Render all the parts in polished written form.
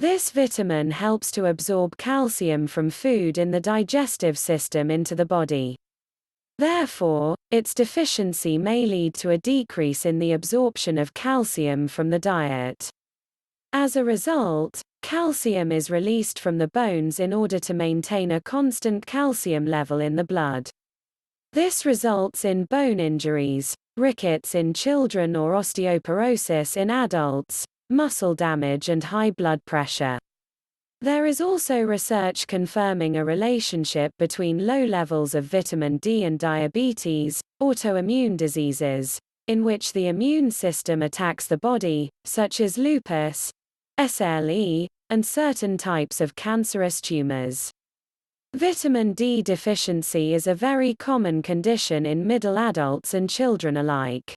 This vitamin helps to absorb calcium from food in the digestive system into the body. Therefore, its deficiency may lead to a decrease in the absorption of calcium from the diet. As a result, calcium is released from the bones in order to maintain a constant calcium level in the blood. This results in bone injuries, rickets in children or osteoporosis in adults, muscle damage and high blood pressure. There is also research confirming a relationship between low levels of vitamin D and diabetes, autoimmune diseases, in which the immune system attacks the body, such as lupus, SLE, and certain types of cancerous tumors. Vitamin D deficiency is a very common condition in middle adults and children alike.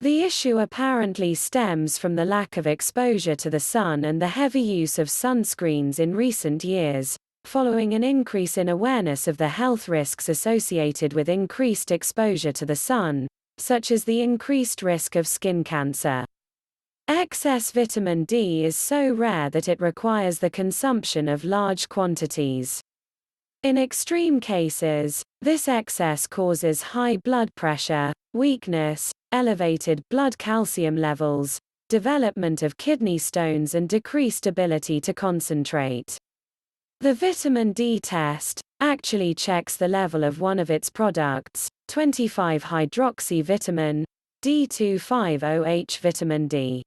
The issue apparently stems from the lack of exposure to the sun and the heavy use of sunscreens in recent years, following an increase in awareness of the health risks associated with increased exposure to the sun, such as the increased risk of skin cancer. Excess vitamin D is so rare that it requires the consumption of large quantities. In extreme cases, this excess causes high blood pressure, weakness, elevated blood calcium levels, development of kidney stones and decreased ability to concentrate. The vitamin D test actually checks the level of one of its products, 25-hydroxyvitamin D250H vitamin D.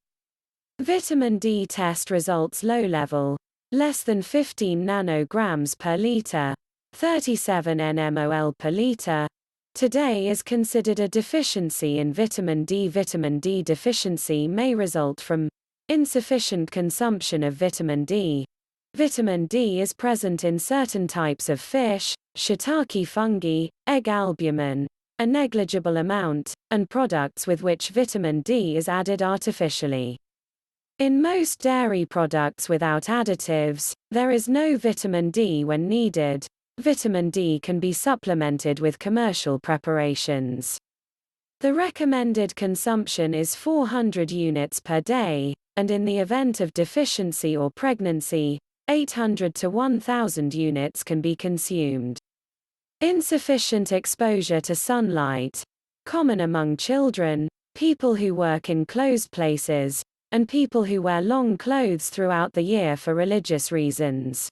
Vitamin D test results low level, less than 15 nanograms per liter, 37 nmol per liter, today is considered a deficiency in vitamin D. Vitamin D deficiency may result from insufficient consumption of vitamin D. Vitamin D is present in certain types of fish, shiitake fungi, egg albumin, a negligible amount, and products with which vitamin D is added artificially. In most dairy products without additives, there is no vitamin D when needed. Vitamin D can be supplemented with commercial preparations. The recommended consumption is 400 units per day, and in the event of deficiency or pregnancy, 800 to 1,000 units can be consumed. Insufficient exposure to sunlight, common among children, people who work in closed places, and people who wear long clothes throughout the year for religious reasons.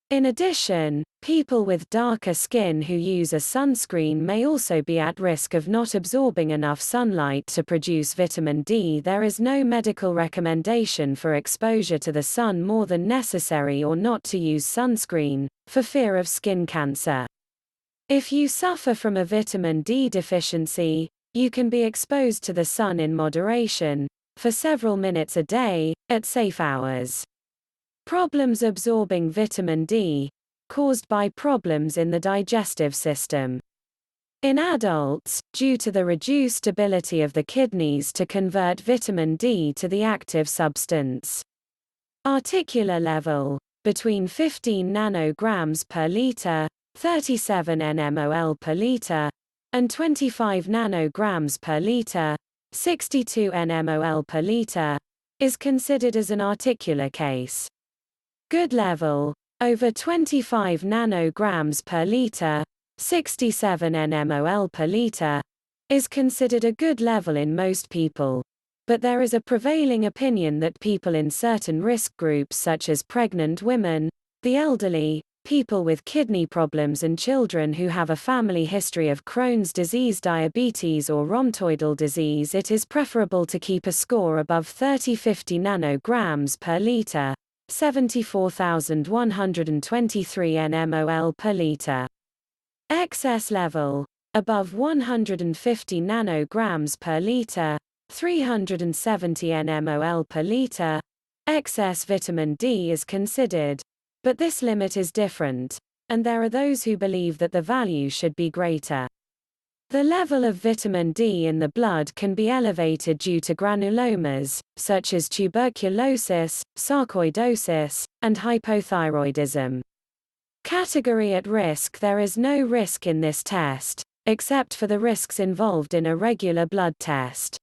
In addition, people with darker skin who use a sunscreen may also be at risk of not absorbing enough sunlight to produce vitamin D. There is no medical recommendation for exposure to the sun more than necessary or not to use sunscreen, for fear of skin cancer. If you suffer from a vitamin D deficiency, you can be exposed to the sun in moderation, for several minutes a day, at safe hours. Problems absorbing vitamin D, caused by problems in the digestive system. In adults, due to the reduced ability of the kidneys to convert vitamin D to the active substance. Articular level, between 15 nanograms per liter, 37 nmol per liter, and 25 nanograms per liter, 62 nmol per liter, is considered as an articular case. Good level, over 25 nanograms per liter, 67 nmol per liter, is considered a good level in most people. But there is a prevailing opinion that people in certain risk groups such as pregnant women, the elderly, people with kidney problems and children who have a family history of Crohn's disease, diabetes or rheumatoid disease, it is preferable to keep a score above 30-50 nanograms per liter, 74,123 nmol per liter. Excess level, above 150 nanograms per liter, 370 nmol per liter, excess vitamin D is considered, but this limit is different, and there are those who believe that the value should be greater. The level of vitamin D in the blood can be elevated due to granulomas, such as tuberculosis, sarcoidosis, and hypothyroidism. Category at risk: there is no risk in this test, except for the risks involved in a regular blood test.